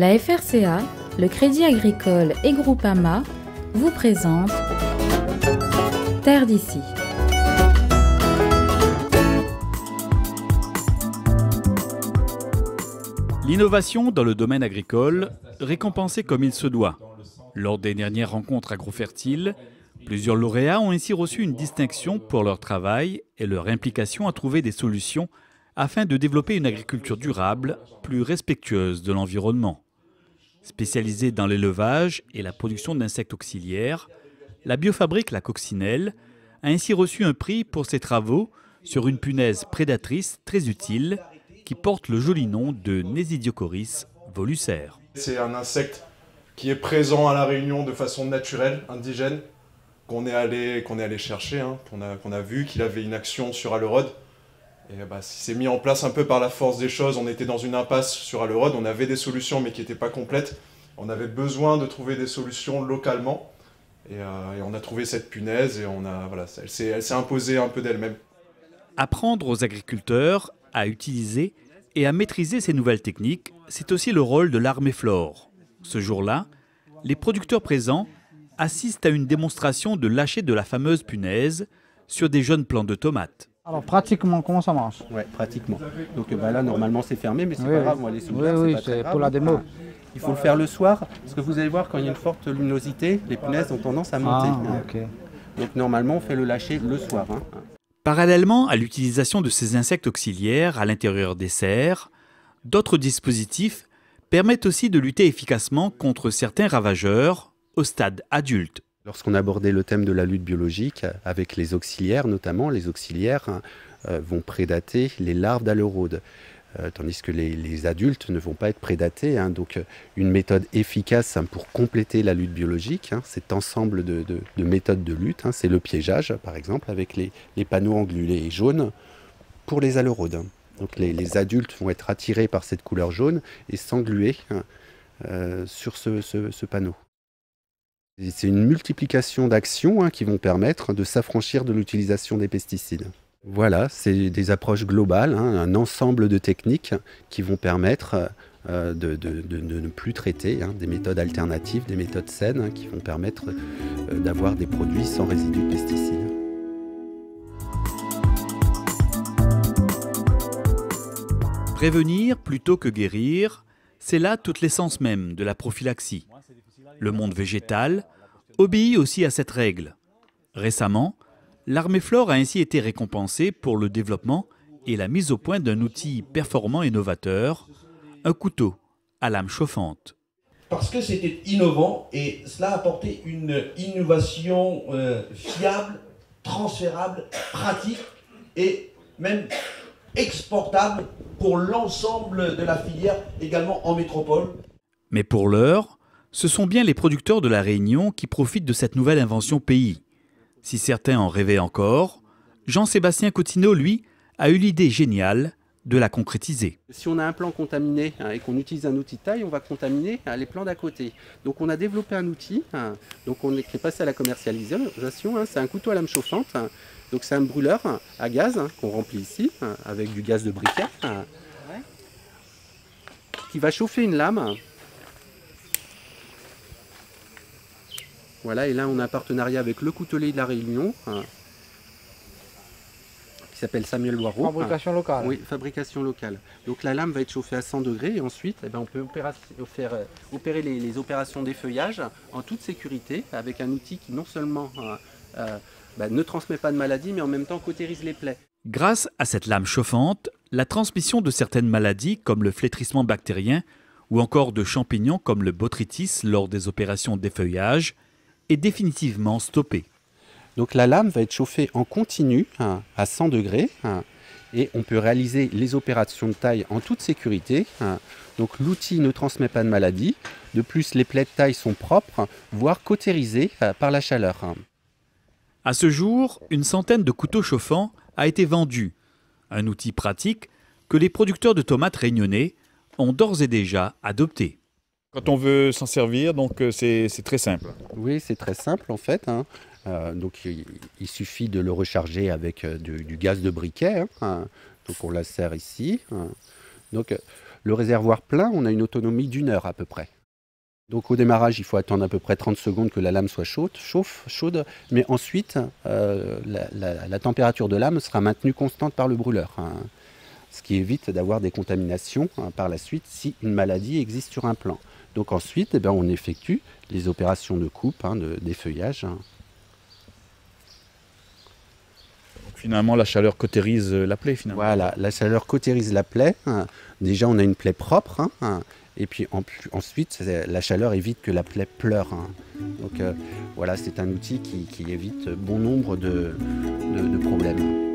La FRCA, le Crédit Agricole et Groupama vous présentent Terre d'ici. L'innovation dans le domaine agricole, récompensée comme il se doit. Lors des dernières rencontres agrofertiles, plusieurs lauréats ont ainsi reçu une distinction pour leur travail et leur implication à trouver des solutions afin de développer une agriculture durable, plus respectueuse de l'environnement. Spécialisée dans l'élevage et la production d'insectes auxiliaires, la biofabrique La Coccinelle a ainsi reçu un prix pour ses travaux sur une punaise prédatrice très utile qui porte le joli nom de Nesidiocoris volucère. C'est un insecte qui est présent à La Réunion de façon naturelle, indigène, qu'on est allé chercher, qu'on a vu qu'il avait une action sur Allerode. Et c'est mis en place un peu par la force des choses. On était dans une impasse sur Allerode, on avait des solutions mais qui n'étaient pas complètes. On avait besoin de trouver des solutions localement. Et on a trouvé cette punaise et elle s'est imposée un peu d'elle-même. Apprendre aux agriculteurs à utiliser et à maîtriser ces nouvelles techniques, c'est aussi le rôle de l'Arméflore. Ce jour-là, les producteurs présents assistent à une démonstration de lâcher de la fameuse punaise sur des jeunes plants de tomates. Alors pratiquement, comment ça marche? Oui, pratiquement. Donc là, normalement, c'est fermé, mais c'est pas grave. Moi, les souvenirs, oui, c'est pas très grave. pour la démo. Il faut le faire le soir, parce que vous allez voir, quand il y a une forte luminosité, les punaises ont tendance à monter. Okay. Donc normalement, on fait le lâcher le soir. Parallèlement à l'utilisation de ces insectes auxiliaires à l'intérieur des serres, d'autres dispositifs permettent aussi de lutter efficacement contre certains ravageurs au stade adulte. Lorsqu'on abordait le thème de la lutte biologique, avec les auxiliaires notamment, les auxiliaires vont prédater les larves d'Alerode. Tandis que les adultes ne vont pas être prédatés. Donc une méthode efficace pour compléter la lutte biologique, cet ensemble de méthodes de lutte, c'est le piégeage par exemple avec les panneaux angulés et jaunes pour les Allerodes. Donc les adultes vont être attirés par cette couleur jaune et s'engluer sur ce panneau. C'est une multiplication d'actions qui vont permettre de s'affranchir de l'utilisation des pesticides. Voilà, c'est des approches globales, un ensemble de techniques qui vont permettre de ne plus traiter, des méthodes alternatives, des méthodes saines qui vont permettre d'avoir des produits sans résidus de pesticides. Prévenir plutôt que guérir, c'est là toute l'essence même de la prophylaxie. Le monde végétal obéit aussi à cette règle. Récemment, l'Arméflore a ainsi été récompensée pour le développement et la mise au point d'un outil performant et novateur, un couteau à lame chauffante. Parce que c'était innovant et cela apportait une innovation fiable, transférable, pratique et même exportable pour l'ensemble de la filière, également en métropole. Mais pour l'heure, ce sont bien les producteurs de La Réunion qui profitent de cette nouvelle invention pays. Si certains en rêvaient encore, Jean-Sébastien Cotineau, lui, a eu l'idée géniale de la concrétiser. Si on a un plant contaminé et qu'on utilise un outil de taille, on va contaminer les plants d'à côté. Donc on a développé un outil, donc on est passé à la commercialisation, c'est un couteau à lame chauffante. Donc c'est un brûleur à gaz qu'on remplit ici avec du gaz de briquet qui va chauffer une lame. Voilà, et là on a un partenariat avec le coutelier de La Réunion qui s'appelle Samuel Loireau. Fabrication locale. Oui, fabrication locale. Donc la lame va être chauffée à 100 degrés et ensuite on peut opérer les opérations d'effeuillage en toute sécurité avec un outil qui non seulement ne transmet pas de maladie mais en même temps cautérise les plaies. Grâce à cette lame chauffante, la transmission de certaines maladies comme le flétrissement bactérien ou encore de champignons comme le botrytis lors des opérations d'effeuillage est définitivement stoppée. Donc la lame va être chauffée en continu à 100 degrés et on peut réaliser les opérations de taille en toute sécurité. Donc l'outil ne transmet pas de maladie. De plus, les plaies de taille sont propres, voire cautérisées par la chaleur. À ce jour, une centaine de couteaux chauffants a été vendu. Un outil pratique que les producteurs de tomates réunionnais ont d'ores et déjà adopté. Quand on veut s'en servir, donc c'est très simple. Oui, c'est très simple en fait. Donc il suffit de le recharger avec du gaz de briquet. Donc on la sert ici. Donc Le réservoir plein, on a une autonomie d'1 heure à peu près. Donc au démarrage, il faut attendre à peu près 30 secondes que la lame soit chaude, mais ensuite, la température de lame sera maintenue constante par le brûleur, hein, ce qui évite d'avoir des contaminations par la suite si une maladie existe sur un plant. Donc ensuite, eh bien, on effectue les opérations de coupe, d'effeuillage. Finalement, la chaleur cautérise la plaie, finalement. Voilà, la chaleur cautérise la plaie. Déjà, on a une plaie propre. Et puis ensuite, la chaleur évite que la plaie pleure. Donc voilà, c'est un outil qui évite bon nombre de problèmes.